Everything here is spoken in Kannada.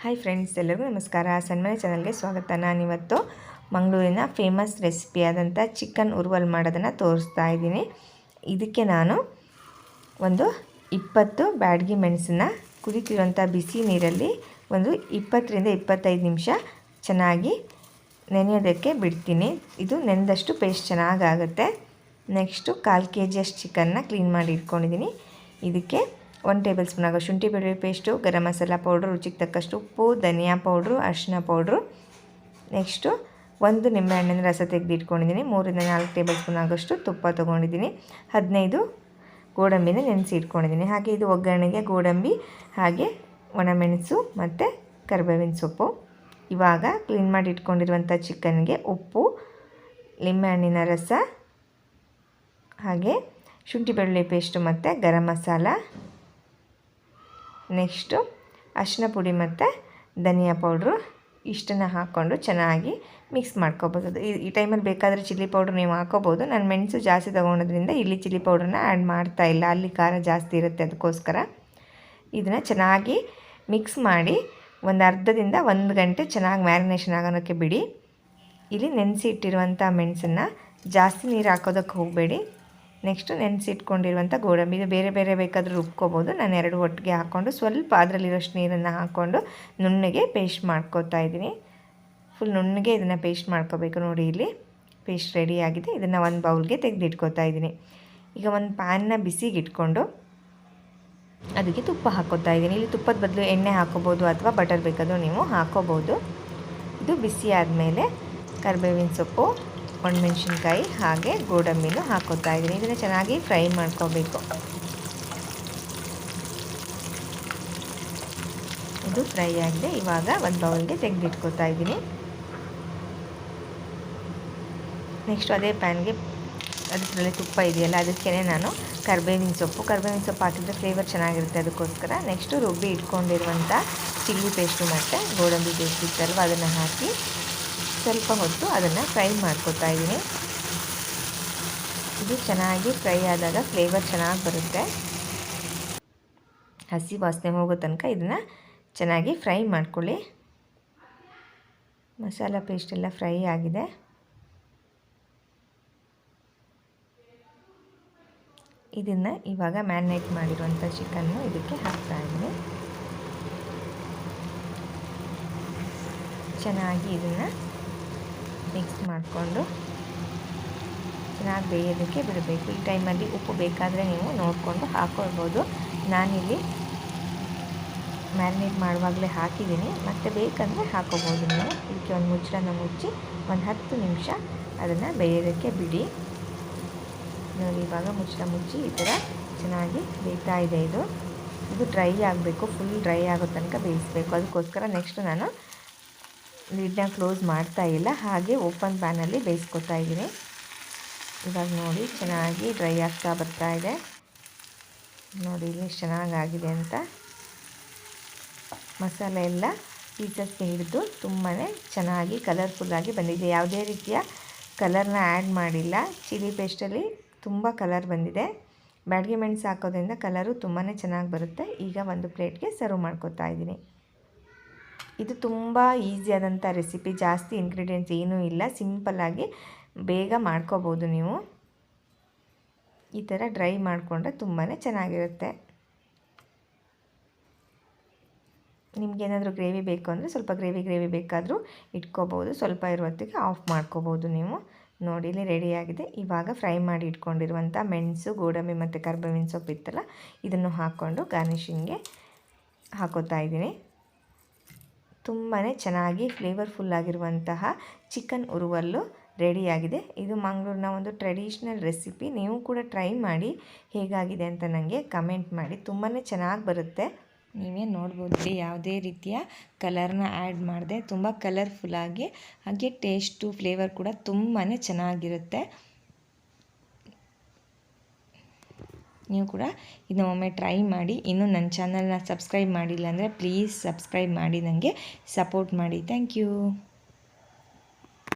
ಹಾಯ್ ಫ್ರೆಂಡ್ಸ್, ಎಲ್ಲರಿಗೂ ನಮಸ್ಕಾರ. ಸನ್ಮನೆ ಚಾನಲ್ಗೆ ಸ್ವಾಗತ. ನಾನಿವತ್ತು ಮಂಗಳೂರಿನ ಫೇಮಸ್ ರೆಸಿಪಿ ಆದಂಥ ಚಿಕನ್ ಉರುವಲ್ ಮಾಡೋದನ್ನು ತೋರಿಸ್ತಾ ಇದ್ದೀನಿ. ಇದಕ್ಕೆ ನಾನು ಒಂದು 20 ಬ್ಯಾಡಗಿ ಮೆಣಸನ್ನು ಕುದಿತಿರುವಂಥ ಬಿಸಿ ನೀರಲ್ಲಿ ಒಂದು 20 ರಿಂದ 25 ನಿಮಿಷ ಚೆನ್ನಾಗಿ ನೆನೆಯೋದಕ್ಕೆ ಬಿಡ್ತೀನಿ. ಇದು ನೆನೆದಷ್ಟು ಪೇಸ್ಟ್ ಚೆನ್ನಾಗಾಗುತ್ತೆ. ನೆಕ್ಸ್ಟು 1/4 kg ಅಷ್ಟು ಚಿಕನ್ನ ಕ್ಲೀನ್ ಮಾಡಿ ಇಟ್ಕೊಂಡಿದ್ದೀನಿ. ಇದಕ್ಕೆ 1 ಟೇಬಲ್ ಸ್ಪೂನ್ ಆಗೋ ಶುಂಠಿ ಬೆಳ್ಳುಳ್ಳಿ ಪೇಸ್ಟು, ಗರಂ ಮಸಾಲ ಪೌಡ್ರು, ರುಚಿಗೆ ತಕ್ಕಷ್ಟು ಉಪ್ಪು, ಧನಿಯಾ ಪೌಡ್ರು, ಅರಿಶಿನ ಪೌಡ್ರು. ನೆಕ್ಸ್ಟು 1 ನಿಂಬೆಹಣ್ಣಿನ ರಸ ತೆಗೆದಿಟ್ಕೊಂಡಿದ್ದೀನಿ. 3 ರಿಂದ 4 ಟೇಬಲ್ ಸ್ಪೂನ್ ಆಗೋಷ್ಟು ತುಪ್ಪ ತೊಗೊಂಡಿದ್ದೀನಿ. 15 ಗೋಡಂಬಿನ ನೆನೆಸಿ ಇಟ್ಕೊಂಡಿದ್ದೀನಿ. ಹಾಗೆ ಇದು ಒಗ್ಗರಣೆಗೆ ಗೋಡಂಬಿ, ಹಾಗೆ ಒಣಮೆಣಸು ಮತ್ತು ಕರಿಬೇವಿನ ಸೊಪ್ಪು. ಇವಾಗ ಕ್ಲೀನ್ ಮಾಡಿ ಇಟ್ಕೊಂಡಿರುವಂಥ ಚಿಕನ್ಗೆ ಉಪ್ಪು, ನಿಂಬೆಹಣ್ಣಿನ ರಸ, ಹಾಗೆ ಶುಂಠಿ ಬೆಳ್ಳುಳ್ಳಿ ಪೇಸ್ಟು ಮತ್ತು ಗರಂ ಮಸಾಲ, ನೆಕ್ಸ್ಟು ಅರಿಶಿನ ಪುಡಿ ಮತ್ತು ಧನಿಯಾ ಪೌಡ್ರು ಇಷ್ಟನ್ನು ಹಾಕ್ಕೊಂಡು ಚೆನ್ನಾಗಿ ಮಿಕ್ಸ್ ಮಾಡ್ಕೋಬೋದು. ಈ ಟೈಮಲ್ಲಿ ಬೇಕಾದರೆ ಚಿಲ್ಲಿ ಪೌಡ್ರ್ ನೀವು ಹಾಕೋಬೋದು. ನಾನು ಮೆಣಸು ಜಾಸ್ತಿ ತೊಗೊಳೋದ್ರಿಂದ ಇಲ್ಲಿ ಚಿಲ್ಲಿ ಪೌಡ್ರನ್ನ ಆ್ಯಡ್ ಮಾಡ್ತಾಯಿಲ್ಲ, ಅಲ್ಲಿ ಖಾರ ಜಾಸ್ತಿ ಇರುತ್ತೆ, ಅದಕ್ಕೋಸ್ಕರ ಇದನ್ನು ಚೆನ್ನಾಗಿ ಮಿಕ್ಸ್ ಮಾಡಿ ಒಂದು ಅರ್ಧದಿಂದ 1 ಗಂಟೆ ಚೆನ್ನಾಗಿ ಮ್ಯಾರಿನೇಷನ್ ಆಗೋಕ್ಕೆ ಬಿಡಿ. ಇಲ್ಲಿ ನೆನೆಸಿ ಇಟ್ಟಿರುವಂಥ ಮೆಣಸನ್ನು ಜಾಸ್ತಿ ನೀರು ಹಾಕೋದಕ್ಕೆ ಹೋಗಬೇಡಿ. ನೆಕ್ಸ್ಟು ನೆನೆಸಿಟ್ಕೊಂಡಿರುವಂಥ ಗೋಡಂಬಿ, ಇದು ಬೇರೆ ಬೇರೆ ಬೇಕಾದರೂ ರುಬ್ಕೋಬೋದು. ನಾನು 2 ಒಟ್ಟಿಗೆ ಹಾಕ್ಕೊಂಡು ಸ್ವಲ್ಪ ಅದರಲ್ಲಿರೋಷ್ಟು ನೀರನ್ನು ಹಾಕ್ಕೊಂಡು ನುಣ್ಣಗೆ ಪೇಸ್ಟ್ ಮಾಡ್ಕೋತಾ ಇದ್ದೀನಿ. ಫುಲ್ ನುಣ್ಣಗೆ ಇದನ್ನು ಪೇಸ್ಟ್ ಮಾಡ್ಕೋಬೇಕು. ನೋಡಿ, ಇಲ್ಲಿ ಪೇಸ್ಟ್ ರೆಡಿಯಾಗಿದೆ. ಇದನ್ನು ಒಂದು ಬೌಲ್ಗೆ ತೆಗೆದಿಟ್ಕೋತಾ ಇದ್ದೀನಿ. ಈಗ ಒಂದು ಪ್ಯಾನ್ನ ಬಿಸಿಗೆ ಇಟ್ಕೊಂಡು ಅದಕ್ಕೆ ತುಪ್ಪ ಹಾಕ್ಕೋತಾ ಇದ್ದೀನಿ. ಇಲ್ಲಿ ತುಪ್ಪದ ಬದಲು ಎಣ್ಣೆ ಹಾಕೋಬೋದು ಅಥವಾ ಬಟರ್ ಬೇಕಾದರೂ ನೀವು ಹಾಕೋಬೋದು. ಇದು ಬಿಸಿ ಆದಮೇಲೆ ಕರಿಬೇವಿನ ಸೊಪ್ಪು, ಒಣಮೆಣಸಿನ್ಕಾಯಿ, ಹಾಗೆ ಗೋಡಂಬಿನೂ ಹಾಕೋತಾ ಇದ್ದೀನಿ. ಇದನ್ನು ಚೆನ್ನಾಗಿ ಫ್ರೈ ಮಾಡ್ಕೋಬೇಕು. ಇದು ಫ್ರೈ ಆಗಿದೆ. ಇವಾಗ ಒಂದು ಬೌಲ್ಗೆ ತೆಗೆದಿಟ್ಕೋತಾ ಇದ್ದೀನಿ. ನೆಕ್ಸ್ಟ್ ಅದೇ ಪ್ಯಾನ್ಗೆ ಅದರಲ್ಲಿ ತುಪ್ಪ ಇದೆಯಲ್ಲ, ಅದಕ್ಕೆ ನಾನು ಕರಿಬೇವಿನ ಸೊಪ್ಪು ಹಾಕಿದ್ರೆ ಫ್ಲೇವರ್ ಚೆನ್ನಾಗಿರುತ್ತೆ, ಅದಕ್ಕೋಸ್ಕರ. ನೆಕ್ಸ್ಟು ರುಬ್ಬಿ ಇಟ್ಕೊಂಡಿರುವಂಥ ಚಿಲ್ಲಿ ಪೇಸ್ಟು ಮತ್ತು ಗೋಡಂಬಿ ಪೇಸ್ಟ್ ಇತ್ತಲ್ವ, ಅದನ್ನು ಹಾಕಿ ಸ್ವಲ್ಪ ಹೊತ್ತು ಅದನ್ನು ಫ್ರೈ ಮಾಡ್ಕೋತಾ ಇದ್ದೀನಿ. ಇದು ಚೆನ್ನಾಗಿ ಫ್ರೈ ಆದಾಗ ಫ್ಲೇವರ್ ಚೆನ್ನಾಗಿ ಬರುತ್ತೆ. ಹಸಿ ವಾಸನೆ ಹೋಗೋ ತನಕ ಇದನ್ನು ಚೆನ್ನಾಗಿ ಫ್ರೈ ಮಾಡ್ಕೊಳ್ಳಿ. ಮಸಾಲ ಪೇಸ್ಟ್ ಎಲ್ಲ ಫ್ರೈ ಆಗಿದೆ. ಇದನ್ನು ಇವಾಗ ಮ್ಯಾರಿನೇಟ್ ಮಾಡಿರುವಂಥ ಚಿಕನ್ನು ಇದಕ್ಕೆ ಹಾಕ್ತಾ ಇದ್ದೀನಿ. ಚೆನ್ನಾಗಿ ಇದನ್ನು ಮಿಕ್ಸ್ ಮಾಡಿಕೊಂಡು ಚೆನ್ನಾಗಿ ಬೇಯೋದಕ್ಕೆ ಬಿಡಬೇಕು. ಈ ಟೈಮಲ್ಲಿ ಉಪ್ಪು ಬೇಕಾದರೆ ನೀವು ನೋಡಿಕೊಂಡು ಹಾಕ್ಕೊಳ್ಬೋದು. ನಾನಿಲ್ಲಿ ಮ್ಯಾರಿನೇಟ್ ಮಾಡುವಾಗಲೇ ಹಾಕಿದ್ದೀನಿ, ಮತ್ತು ಬೇಕಂದರೆ ಹಾಕೋಬೋದು ನೀವು. ಇದಕ್ಕೆ ಒಂದು ಮುಚ್ಚಳನ ಮುಚ್ಚಿ ಒಂದು 10 ನಿಮಿಷ ಅದನ್ನು ಬೇಯೋದಕ್ಕೆ ಬಿಡಿ. ನೋಡಿ, ಇವಾಗ ಮುಚ್ಚಳ ಮುಚ್ಚಿ ಈ ಥರ ಚೆನ್ನಾಗಿ ಬೇಯ್ತಾ ಇದೆ. ಇದು ಡ್ರೈ ಆಗಬೇಕು, ಫುಲ್ ಡ್ರೈ ಆಗೋ ತನಕ ಬೇಯಿಸಬೇಕು. ಅದಕ್ಕೋಸ್ಕರ ನೆಕ್ಸ್ಟ್ ನಾನು ಲಿಡ್ನ ಕ್ಲೋಸ್ ಮಾಡ್ತಾ ಇಲ್ಲ, ಹಾಗೆ ಓಪನ್ ಪ್ಯಾನಲ್ಲಿ ಬೇಯಿಸ್ಕೊತಾ ಇದ್ದೀನಿ. ಇವಾಗ ನೋಡಿ, ಚೆನ್ನಾಗಿ ಡ್ರೈ ಆಗ್ತಾ ಬರ್ತಾ ಇದೆ. ನೋಡಿ ಇಲ್ಲಿ ಚೆನ್ನಾಗಾಗಿದೆ ಅಂತ. ಮಸಾಲೆ ಎಲ್ಲ ಪೀಸಸ್ಗೆ ಹಿಡಿದು ತುಂಬಾ ಚೆನ್ನಾಗಿ ಕಲರ್ಫುಲ್ಲಾಗಿ ಬಂದಿದೆ. ಯಾವುದೇ ರೀತಿಯ ಕಲರ್ನ ಆ್ಯಡ್ ಮಾಡಿಲ್ಲ. ಚಿಲ್ಲಿ ಪೇಸ್ಟಲ್ಲಿ ತುಂಬ ಕಲರ್ ಬಂದಿದೆ. ಬ್ಯಾಡಗಿ ಮೆಣಸು ಹಾಕೋದ್ರಿಂದ ಕಲರು ತುಂಬಾ ಚೆನ್ನಾಗಿ ಬರುತ್ತೆ. ಈಗ ಒಂದು ಪ್ಲೇಟ್ಗೆ ಸರ್ವ್ ಮಾಡ್ಕೋತಾ ಇದ್ದೀನಿ. ಇದು ತುಂಬ ಈಸಿಯಾದಂಥ ರೆಸಿಪಿ. ಜಾಸ್ತಿ ಇಂಗ್ರೀಡಿಯೆಂಟ್ಸ್ ಏನೂ ಇಲ್ಲ, ಸಿಂಪಲ್ಲಾಗಿ ಬೇಗ ಮಾಡ್ಕೋಬೋದು ನೀವು. ಈ ಥರ ಡ್ರೈ ಮಾಡಿಕೊಂಡ್ರೆ ತುಂಬಾ ಚೆನ್ನಾಗಿರುತ್ತೆ. ನಿಮಗೇನಾದರೂ ಗ್ರೇವಿ ಬೇಕು ಅಂದರೆ ಸ್ವಲ್ಪ ಗ್ರೇವಿ ಬೇಕಾದರೂ ಇಟ್ಕೋಬೋದು. ಸ್ವಲ್ಪ ಇರುವತ್ತಿಗೆ ಆಫ್ ಮಾಡ್ಕೋಬೋದು ನೀವು. ನೋಡಿ, ಇಲ್ಲಿ ರೆಡಿಯಾಗಿದೆ. ಇವಾಗ ಫ್ರೈ ಮಾಡಿ ಇಟ್ಕೊಂಡಿರುವಂಥ ಮೆಣಸು, ಗೋಡಂಬಿ ಮತ್ತು ಕರಿಬೇವಿನ ಸೊಪ್ಪು ಇತ್ತಲ್ಲ, ಇದನ್ನು ಹಾಕ್ಕೊಂಡು ಗಾರ್ನಿಷಿಂಗ್ಗೆ ಹಾಕೋತಾ ಇದ್ದೀನಿ. ತುಂಬಾ ಚೆನ್ನಾಗಿ ಫ್ಲೇವರ್ಫುಲ್ಲಾಗಿರುವಂತಹ ಚಿಕನ್ ಉರುವಲ್ಲು ರೆಡಿಯಾಗಿದೆ. ಇದು ಮಂಗಳೂರಿನ ಒಂದು ಟ್ರೆಡಿಷ್ನಲ್ ರೆಸಿಪಿ. ನೀವು ಕೂಡ ಟ್ರೈ ಮಾಡಿ, ಹೇಗಾಗಿದೆ ಅಂತ ನನಗೆ ಕಮೆಂಟ್ ಮಾಡಿ. ತುಂಬಾ ಚೆನ್ನಾಗಿ ಬರುತ್ತೆ. ನೀವೇ ನೋಡ್ಬೋದು, ಯಾವುದೇ ರೀತಿಯ ಕಲರ್ನ ಆ್ಯಡ್ ಮಾಡಿದೆ, ತುಂಬ ಕಲರ್ಫುಲ್ಲಾಗಿ, ಹಾಗೆ ಟೇಸ್ಟು ಫ್ಲೇವರ್ ಕೂಡ ತುಂಬಾ ಚೆನ್ನಾಗಿರುತ್ತೆ. ನೀವು ಕೂಡ ಇದನ್ನ ಒಮ್ಮೆ ಟ್ರೈ ಮಾಡಿ. ಇನ್ನೂ ನನ್ನ ಚಾನಲ್ನ ಸಬ್ಸ್ಕ್ರೈಬ್ ಮಾಡಿಲ್ಲ ಅಂದರೆ ಪ್ಲೀಸ್ ಸಬ್ಸ್ಕ್ರೈಬ್ ಮಾಡಿ, ನನಗೆ ಸಪೋರ್ಟ್ ಮಾಡಿ. Thank you.